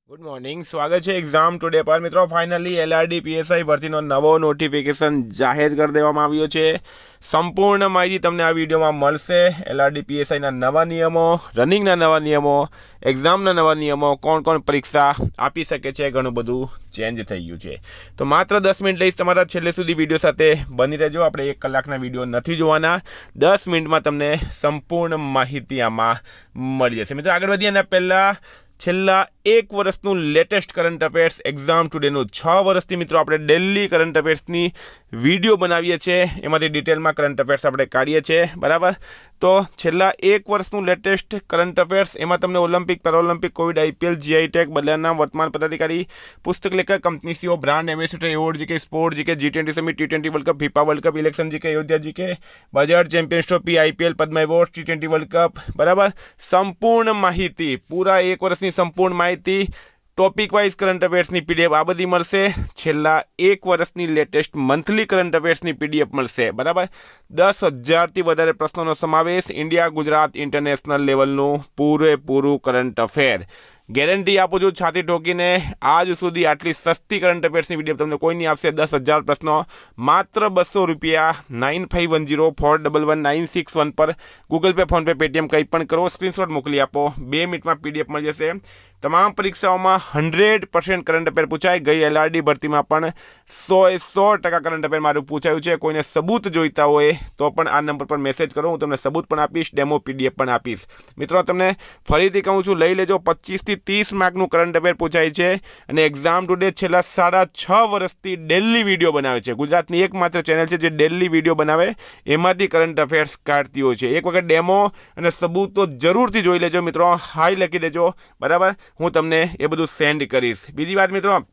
Good morning, સ્વાગત છે exam today પર મિત્રો. ફાઇનલી એલઆરડી પીએસઆઈ ભરતીનો નવો નોટિફિકેશન જાહેર કરી દેવામાં આવ્યો છે. સંપૂર્ણ માહિતી તમને આ વિડીયોમાં મળશે. એલઆરડી પીએસઆઈના નવા નિયમો, રનિંગના નવા નિયમો, એક્ઝામના નવા નિયમો, કોણ કોણ પરીક્ષા આપી શકે છે, ઘણું બધું ચેન્જ થઈ ગયું છે. તો માત્ર 10 મિનિટ લઈશ તમારા છેલ્લે સુધી વિડીયો સાથે બની રહેજો. આપણે 1 કલાકના વિડીયો નથી જોવાના. 10 મિનિટમાં તમને સંપૂર્ણ માહિતી આમાં મળી જશે. મિત્રો આગળ વધીએ એના પહેલાં છેલ્લા 1 વર્ષનું લેટેસ્ટ કરંટ અફેર્સ એક્ઝામ ટુડેનું 6 વર્ષથી મિત્રો આપણે ડેલી કરંટ અફેર્સની વિડીયો બનાવીએ છીએ. એમાંથી ડિટેલમાં કરંટ અફેર્સ આપણે કાઢીએ છીએ, બરાબર. તો છેલ્લા 1 વર્ષનું લેટેસ્ટ કરંટ અફેર્સ, એમાં તમને Olympic, Paralympic, Covid, IPL, GI tag, બદલાના વર્તમાન પદાધિકારી, પુસ્તક લેખક, company CEO, brand ambassador, award GK, sport GK, G20 summit, T20 world cup, FIFA world cup, election GK, Ayodhya GK, બજાર champions trophy, IPL, Padma award, T20 world cup, બરાબર. સંપૂર્ણ માહિતી, પૂરા 1 વર્ષની સંપૂર્ણ માહિતી, ટોપિક વાઇઝ કરંટ અફેર્સની પીડીએફ આ બધી મળશે. છેલ્લા 1 વર્ષની લેટેસ્ટ મંથલી કરંટ અફેર્સની પીડીએફ મળશે, બરાબર. 10,000થી વધારે પ્રશ્નોનો સમાવેશ, ઇન્ડિયા, ગુજરાત, ઇન્ટરનેશનલ લેવલનું પૂરેપૂરું કરંટ અફેર. ગેરંટી આપું છું છાતી ઠોકીને, આજ સુધી આટલી સસ્તી કરંટ અફેર્સની વિડીયો તમને કોઈ નહીં આપશે. 10,000 પ્રશ્નો માત્ર 200 રૂપિયા. 9510411961 પર ગૂગલ પે, ફોનપે, પેટીએમ કંઈ પણ કરો, સ્ક્રીનશોટ મોકલી આપો. 2 મિનિટમાં પીડીએફ મળી જશે. તમામ પરીક્ષાઓમાં 100% કરંટ અફેર પૂછાય. ગઈ એલઆરડી ભરતીમાં પણ 100% કરંટ અફેર મારું પૂછાયું છે. કોઈને સબૂત જોઈતા હોય તો પણ આ નંબર પર મેસેજ કરો, હું તમને સબૂત પણ આપીશ, ડેમો પીડીએફ પણ આપીશ. મિત્રો તમને ફરીથી કહું છું, લઈ લેજો. 25 થી 30 માર્કનું કરંટ અફેર પૂછાય છે અને એક્ઝામ ટુડે છેલ્લા 6.5 વર્ષથી ડેલી વિડીયો બનાવે છે. ગુજરાતની એકમાત્ર ચેનલ છે જે ડેલી વિડીયો બનાવે, એમાંથી કરંટ અફેર્સ કાઢતી હોય છે. એક વખત ડેમો અને સબૂત તો જરૂરથી જોઈ લેજો મિત્રો. હાઈ લખી દેજો, બરાબર. હું તમને એ બધું સેન્ડ કરીશ. બીજી વાત મિત્રો,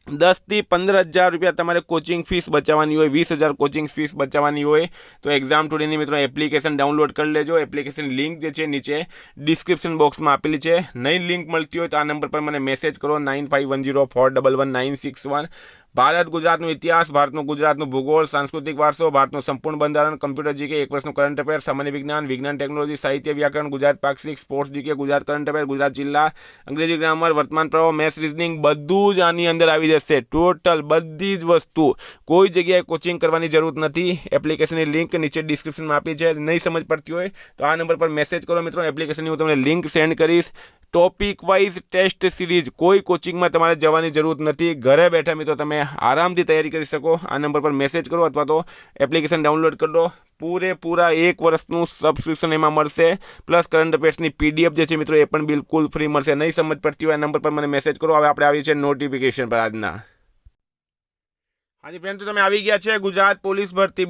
10 થી 15,000 રૂપિયા તમારે કોચિંગ ફીસ બચાવવાની હોય, 20,000 કોચિંગ ફીસ બચાવવાની હોય તો એક્ઝામ ટુડેની મિત્રો એપ્લિકેશન ડાઉનલોડ કરી લેજો. એપ્લિકેશન લિંક જે છે નીચે ડિસ્ક્રિપ્શન બોક્સમાં આપેલી છે. નહીં લિંક મળતી હોય તો આ નંબર પર મને મેસેજ કરો, 9510411961. ભારત ગુજરાતનું ઇતિહાસ, ભારતનું ગુજરાતનું ભૂગોળ, સાંસ્કૃતિક વારસો, ભારતનું સંપૂર્ણ બંધારણ, કમ્પ્યુટર જીકે, 1 વર્ષનું કરંટ અફેર, સામાન્ય વિજ્ઞાન, વિજ્ઞાન ટેકનોલોજી, સાહિત્ય વ્યાકરણ, ગુજરાત પાક્ષિક, sports GK, Gujarat current affair, Gujarat જિલ્લા, અંગ્રેજી ગ્રામર, વર્તમાન પ્રવાહ, મેથ્સ, રીઝનિંગ, બધું જ આની અંદર આવી જશે. ટોટલ બધી જ વસ્તુ. કોઈ જગ્યાએ કોચિંગ કરવાની જરૂર નથી. એપ્લિકેશનની લિંક નીચે ડિસ્ક્રિપ્શનમાં આપી છે. નહીં સમજ પડતી હોય તો આ નંબર પર મેસેજ કરો મિત્રો. એપ્લિકેશનની હું તમને લિંક સેન્ડ કરીશ. ટોપિક વાઇઝ ટેસ્ટ સિરીઝ, કોઈ કોચિંગમાં તમારે જવાની જરૂર નથી. ઘરે બેઠા મિત્રો તમે આરામથી તૈયારી કરી શકો. આ નંબર પર મેસેજ કરો અથવા તો એપ્લિકેશન ડાઉનલોડ કરી લો. પૂરેપૂરા 1 વર્ષનું સબસ્ક્રિપ્શન એમાં મળશે. પ્લસ કરંટ અફેર્સની પીડીએફ જે છે મિત્રો એ પણ બિલકુલ ફ્રી મળશે. નહીં સમજ પડતી હોય આ નંબર પર મને મેસેજ કરો. હવે આપણે આવી છે નોટિફિકેશન પર આજના. હાજી ફ્રેન્ડ, તો તમે આવી ગયા છે ગુજરાત પોલીસ ભરતી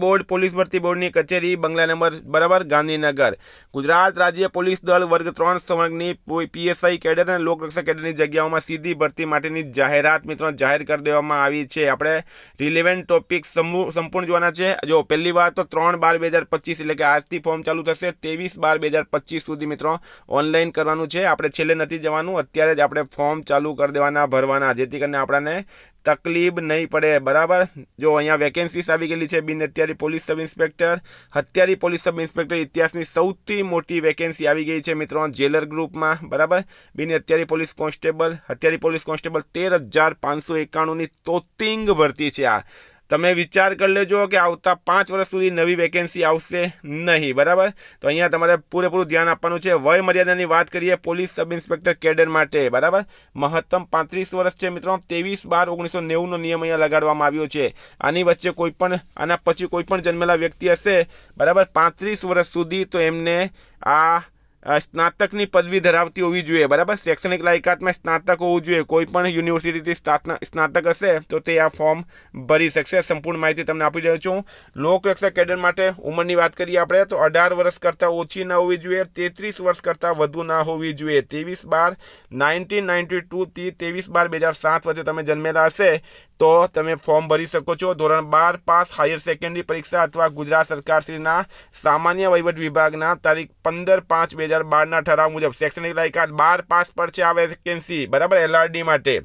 બોર્ડની કચેરી, બંગલા નંબર, બરાબર, ગાંધીનગર. ગુજરાત રાજ્ય પોલીસ દળ વર્ગ 3 સંવર્ગની પીએસઆઈ કેડર અને લોકરક્ષક કેડરની જગ્યાઓમાં સીધી ભરતી માટેની જાહેરાત મિત્રો જાહેર કરી દેવામાં આવી છે. આપણે રિલેવન્ટ ટોપિક સંપૂર્ણ જોવાના છે. જો પહેલી વાત તો 3/12/2025 એટલે કે આજથી ફોર્મ ચાલુ થશે. 23/12/2025 સુધી મિત્રો ઓનલાઈન કરવાનું છે. આપણે છેલ્લે નથી જવાનું, અત્યારે જ આપણે ફોર્મ ચાલુ કરી દેવાના, ભરવાના, જેથી કરીને આપણને તકલીફ નહીં પડે, બરાબર. જો અહીંયા વેકેન્સીસ આવી ગયેલી છે. બિન હથિયારી પોલીસ સબ ઇન્સ્પેક્ટર, હથિયારી પોલીસ સબ ઇન્સ્પેક્ટર ઇતિહાસની સૌથી મોટી વેકેન્સી આવી ગઈ છે મિત્રો જેલર ગ્રુપમાં, બરાબર. બિન હથિયારી પોલીસ કોન્સ્ટેબલ, હથિયારી પોલીસ કોન્સ્ટેબલ 13,591ની તોતિંગ ભરતી છે આ. તમે વિચાર કરી લેજો કે આવતા 5 વર્ષ સુધી નવી વેકેન્સી આવશે નહીં, બરાબર. તો અહીંયા તમારે પૂરેપૂરું ધ્યાન આપવાનું છે. વય મર્યાદાની વાત કરીએ પોલીસ સબ ઇન્સ્પેક્ટર કેડર માટે, બરાબર. મહત્તમ 35 વર્ષ છે મિત્રો. 23/12/1990નો નિયમ અહીંયા લગાડવામાં આવ્યો છે. આની વચ્ચે કોઈ પણ, આના પછી કોઈ પણ જન્મેલા વ્યક્તિ હશે, બરાબર, 35 વર્ષ સુધી, તો એમને આ સ્નાતકની પદવી ધરાવતી હોવી જોઈએ, બરાબર. શૈક્ષણિક લાયકાતમાં સ્નાતક હોવું જોઈએ. કોઈ પણ યુનિવર્સિટીથી સ્નાતક હશે તો તે આ ફોર્મ ભરી શકશે. સંપૂર્ણ માહિતી તમને આપી રહ્યો છું. લોકરક્ષક કેડર માટે ઉંમરની વાત કરીએ આપણે તો 18 વર્ષ કરતાં ઓછી ના હોવી જોઈએ, 33 વર્ષ કરતાં વધુ ના હોવી જોઈએ. 23/12/1992 થી 23/12/2007 વચ્ચે તમે જન્મેલા હશે તો તમે ફોર્મ ભરી શકો છો. ધોરણ 12 પાસ, હાયર સેકન્ડરી પરીક્ષા અથવા ગુજરાત સરકારશ્રીના સામાન્ય વહીવટ વિભાગના તારીખ 15/5/2012ના ઠરાવ મુજબ શૈક્ષણિક લાયકાત 12 પાસ પર છે આ વેકેન્સી, બરાબર. એલઆરડી માટે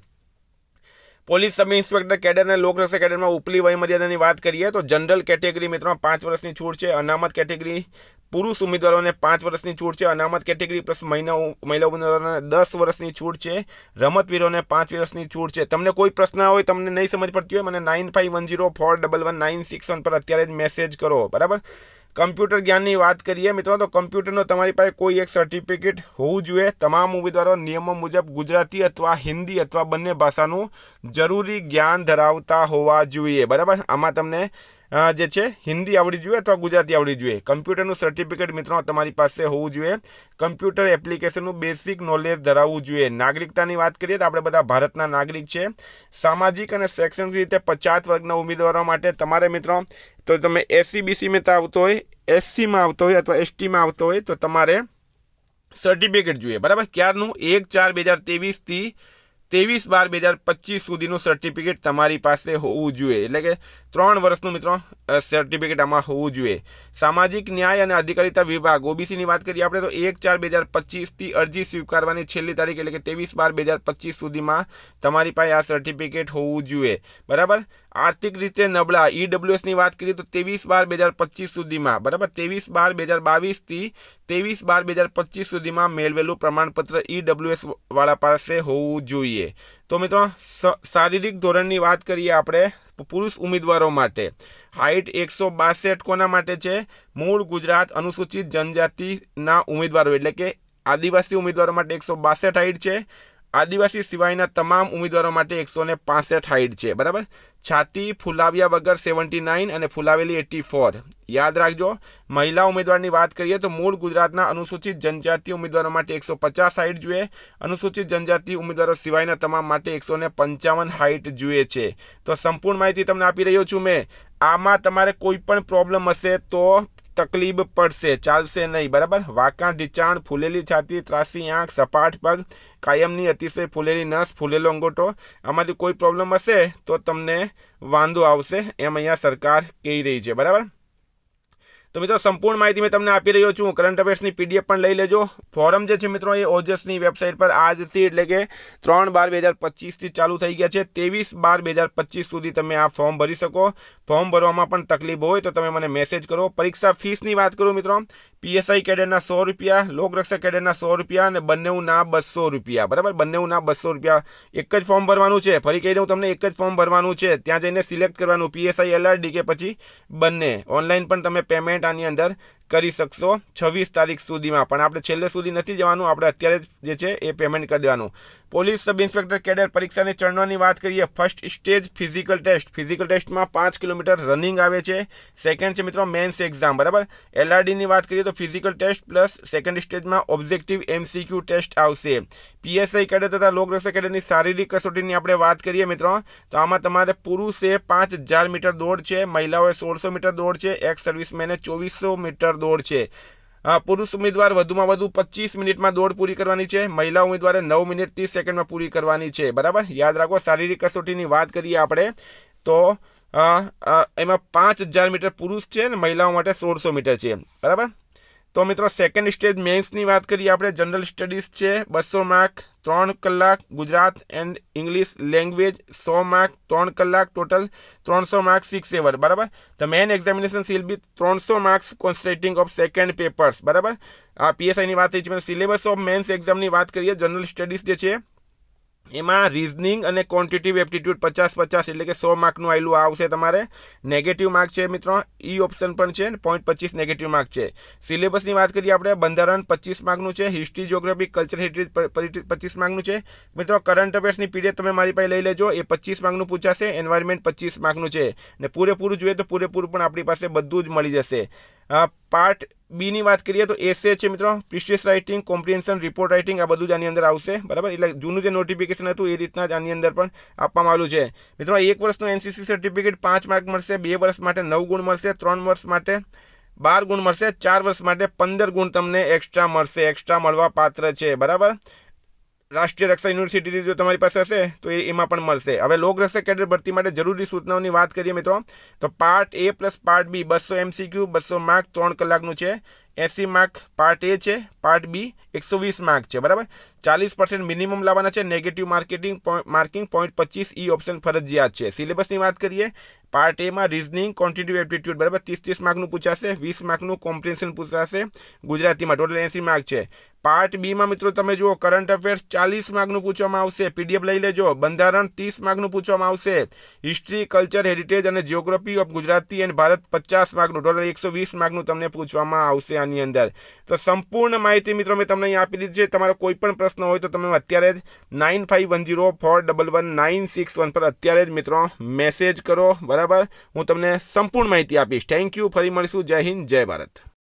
પોલીસ સબ ઇન્સ્પેક્ટર કેડર અને લોકરક્ષક કેડરમાં ઉપલી વય મર્યાદાની વાત કરીએ તો જનરલ કેટેગરી મિત્રો 5 વર્ષની છૂટ છે. અનામત કેટેગરી પુરુષ ઉમેદવારોને 5 વર્ષની છૂટ છે, અનામત કેટેગરી પ્લસ મહિલા ઉમેદવારોને 10 વર્ષની છૂટ છે, રમતવીરોને 5 વર્ષની છૂટ છે. તમને કોઈ પ્રશ્ન હોય, તમને નહીં સમજ પડતી હોય, મને 9510411961 પર અત્યારે જ મેસેજ કરો. બરાબર. કમ્પ્યુટર જ્ઞાનની વાત કરીએ મિત્રો, તો કમ્પ્યુટરનો તમારી પાસે કોઈ એક સર્ટિફિકેટ હોવું જોઈએ. તમામ ઉમેદવારો નિયમો મુજબ ગુજરાતી અથવા હિન્દી અથવા બંને ભાષાનું જરૂરી જ્ઞાન ધરાવતા હોવા જોઈએ. બરાબર. આમાં તમને જે છે હિન્દી આવડી જોઈએ અથવા ગુજરાતી આવડી જોઈએ. કમ્પ્યુટરનું સર્ટિફિકેટ મિત્રો તમારી પાસે હોવું જોઈએ. કમ્પ્યુટર એપ્લિકેશનનું બેસિક નોલેજ ધરાવવું જોઈએ. નાગરિકતાની વાત કરીએ તો આપણે બધા ભારતના નાગરિક છે. સામાજિક અને શૈક્ષણિક રીતે 50 વર્ગના ઉમેદવારો માટે તમારે મિત્રો, તો તમે SC/BC આવતો હોય, SCમાં આવતો હોય અથવા STમાં આવતો હોય તો તમારે સર્ટિફિકેટ જોઈએ. બરાબર. ક્યારનું? 1/4/2023 થી 23/12/2025 સુધીનું સર્ટિફિકેટ તમારી પાસે હોવું જોઈએ. એટલે કે 3 વર્ષનું મિત્રો સર્ટિફિકેટ આમાં હોવું જોઈએ. સામાજિક ન્યાય અને અધિકારીતા વિભાગ OBCની વાત કરીએ આપણે તો 1/4/2025 થી અરજી સ્વીકારવાની છેલ્લી તારીખ એટલે કે 23/12/2025 સુધીમાં તમારી પાસે આ સર્ટિફિકેટ હોવું જોઈએ. બરાબર. આર્થિક રીતે નબળા EWSની વાત કરીએ તો 23/12/2025 સુધીમાં. બરાબર. 23/12/2022 થી 23/12/2025 સુધીમાં મેળવેલું પ્રમાણપત્ર EWS વાળા પાસે હોવું જોઈએ. તો મિત્રો શારીરિક ધોરણની વાત કરીએ આપણે પુરુષ ઉમેદવારો માટે. હાઇટ 162 કોના માટે છે? મૂળ ગુજરાત અનુસૂચિત જનજાતિના ઉમેદવારો એટલે કે આદિવાસી ઉમેદવારો માટે 162 હાઇટ છે. આદિવાસી સિવાયના તમામ ઉમેદવારો માટે 165 હાઇટ છે. બરાબર. છાતી ફૂલાવ્યા વગર 79 અને ફૂલાવેલી 84. યાદ રાખજો. મહિલા ઉમેદવારની વાત કરીએ તો મૂળ ગુજરાતના અનુસૂચિત જનજાતિ ઉમેદવારો માટે 150 હાઇટ જોઈએ. અનુસૂચિત જનજાતિ ઉમેદવારો સિવાયના તમામ માટે 155 હાઇટ જોઈએ છે. તો સંપૂર્ણ માહિતી તમને આપી રહ્યો છું મેં. આમાં તમારે કોઈ પણ પ્રોબ્લેમ હશે તો તકલીફ પડશે, ચાલશે નહીં. બરાબર. વાંકા ઢીંચાણ, ફૂલેલી છાતી, ત્રાસી આંખ, સપાટ પગ, કાયમની અતિશય ફૂલેલી નસ, ફૂલેલો અંગૂઠો, આમાંથી કોઈ પ્રોબ્લેમ હશે તો તમને વાંધો આવશે, એમ અહીંયા સરકાર કહી રહી છે. બરાબર. તો મિત્રો સંપૂર્ણ માહિતી મેં તમને આપી રહ્યો છું. કરંટ અફેર્સની PDF પણ લઈ લેજો. ફોરમ જે છે મિત્રો એ ઓજસની વેબસાઇટ પર આજથી એટલે કે 3/12/2025 થી ચાલુ થઈ ગયા છે. 23/12/2025 સુધી તમે આ ફોર્મ ભરી શકો. ફોર્મ ભરવામાં પણ તકલીફ હોય તો તમે મને મેસેજ કરો. પરીક્ષા ફીસની વાત કરું મિત્રો, PSI કેડરના 100 રૂપિયા, લોકરક્ષક કેડરના 100 રૂપિયા અને બંનેના 200 રૂપિયા. બરાબર. બંનેના 200 રૂપિયા. એક જ ફોર્મ ભરવાનું છે. ફરી કહી દઉં તમને, એક જ ફોર્મ ભરવાનું છે. ત્યાં જઈને સિલેક્ટ કરવાનું PSI LRD કે પછી બંને. ઓનલાઈન પણ તમે પેમેન્ટ આની અંદર કરી શકશો 26 તારીખ સુધીમાં. પણ આપણે છેલ્લે સુધી નથી જવાનું, આપણે અત્યારે જે છે એ પેમેન્ટ કરી દેવાનું. પોલીસ સબ ઇન્સ્પેક્ટર કેડર પરીક્ષાની ચરણોની વાત કરીએ. First stage physical test. ફિઝિકલ ટેસ્ટમાં 5 કિલોમીટર રનિંગ આવે છે. સેકન્ડ છે મિત્રો મેન્સ એક્ઝામ. બરાબર. LRDની વાત કરીએ તો ફિઝિકલ ટેસ્ટ પ્લસ સેકન્ડ સ્ટેજમાં ઓબ્જેક્ટિવ MCQ ટેસ્ટ આવશે. PSI કેડર તથા લોકરક્ષક કેડરની શારીરિક કસોટીની આપણે વાત કરીએ મિત્રો, તો આમાં તમારે પુરુષે 5000 મીટર દોડ છે, મહિલાઓએ 1600 મીટર દોડ છે, એક્સ સર્વિસમેને 2400 મીટર દોડ છે. પુરુષ ઉમેદવાર વધુમાં વધુ 25 મિનિટમાં દોડ પૂરી કરવાની છે. મહિલા ઉમેદવારે 9 મિનિટ 30 સેકન્ડમાં પૂરી કરવાની છે. બરાબર. યાદ રાખો. શારીરિક કસોટીની વાત કરીએ આપણે તો એમાં 5000 મીટર પુરુષ છે અને મહિલાઓ માટે 1600 મીટર છે. બરાબર. તો મિત્રો સેકન્ડ સ્ટેજ મેન્સની વાત કરીએ આપણે. જનરલ સ્ટડીઝ છે, 200 માર્ક, 3 કલાક. Gujarat and English language 100 mark, 3 કલાક. Total 300 mark 6 hour. બરાબર. The main examination will be 300 marks consisting of second papers. બરાબર. આ PSIની વાત થઈ છે. સિલેબસ ઓફ મેન્સ એક્ઝામની વાત કરીએ. જનરલ સ્ટડીઝ જે છે એમાં રીઝનિંગ અને ક્વોન્ટિટિવ એપ્ટિટ્યૂડ 50-50 એટલે કે 100 માર્કનું આવેલું આવશે તમારે. નેગેટિવ માર્ક છે મિત્રો, ઓપ્શન પણ છે, 0.25 નેગેટિવ માર્ક છે. સિલેબસની વાત કરીએ આપણે. બંધારણ 25 માર્કનું છે. હિસ્ટ્રી, જ્યોગ્રાફી, કલ્ચર, હેરિટેજ 25 માર્કનું છે. મિત્રો કરંટ અફેર્સની PDF તમે મારી પાસે લઈ લેજો. એ 25 માર્કનું પૂછાશે. એન્વાયરમેન્ટ 25 માર્કનું છે. અને પૂરેપૂરું જોઈએ તો પૂરેપૂરું પણ આપણી પાસે બધું જ મળી જશે. પાર્ટ બીની વાત કરીએ તો એસે છે મિત્રો, પ્રિસ્ટિસ રાઇટિંગ, કોમ્પ્રિહેન્શન, રિપોર્ટ રાઇટિંગ, આ બધું જ આની અંદર આવશે. બરાબર. એટલે જૂનું જે નોટિફિકેશન હતું એ રીતના જ આની અંદર પણ આપવામાં આવેલું છે. મિત્રો 1 વર્ષનું NCC સર્ટિફિકેટ 5 માર્ક મળશે, 2 વર્ષ માટે 9 ગુણ મળશે, 3 વર્ષ માટે 12 ગુણ મળશે, 4 વર્ષ માટે 15 ગુણ તમને એક્સ્ટ્રા મળશે. એક્સ્ટ્રા મળવા પાત્ર છે. બરાબર. રાષ્ટ્રીય રક્ષા યુનિવર્સિટી જો તમારી પાસે હશે તો એમાં પણ મળશે. હવે લોકરક્ષક કેડર ભરતી માટે જરૂરી સૂચનાઓની વાત કરીએ મિત્રો, તો part A plus part B 200 MCQ 200 mark 3 કલાકનું છે. 80 માર્ક પાર્ટ એ છે, પાર્ટ બી 120 માર્ક છે, બરાબર. 40% મિનિમમ લાવવાના છે. નેગેટિવ માર્કિંગ 0.25 ઓપ્શન ફરજિયાત છે. સિલેબસની વાત કરીએ, પાર્ટ એમાં રિઝનિંગ, ક્વોન્ટિટેટિવ એપ્ટિટ્યૂડ, બરાબર, 30 માર્કનું પૂછાશે. 20 માર્કનું કોમ્પ્રિહેન્શન પૂછાશે ગુજરાતીમાં, ટોટલ 80 માર્ક છે. પાર્ટ બીમાં મિત્રો તમે જુઓ, કરંટ અફેર્સ 40 માર્કનું પૂછવામાં આવશે, પીડીએફ લઈ લેજો. બંધારણ 30 માર્કનું પૂછવામાં આવશે. હિસ્ટ્રી, કલ્ચર, હેરિટેજ અને geography of Gujarati and Bharat 50 માર્કનું, ટોટલ 120 માર્કનું તમને પૂછવામાં આવશે આની અંદર. તો સંપૂર્ણ માહિતી મિત્રો મેં તમને અહીં આપી દીધી છે. તમારો કોઈ પણ પ્રશ્ન હોય તો તમે અત્યારે જ 9510411961 પર અત્યારે જ મિત્રો મેસેજ કરો, બરાબર. હું તમને સંપૂર્ણ માહિતી આપીશ. Thank you. ફરી મળીશું. જય હિન્દ, જય ભારત.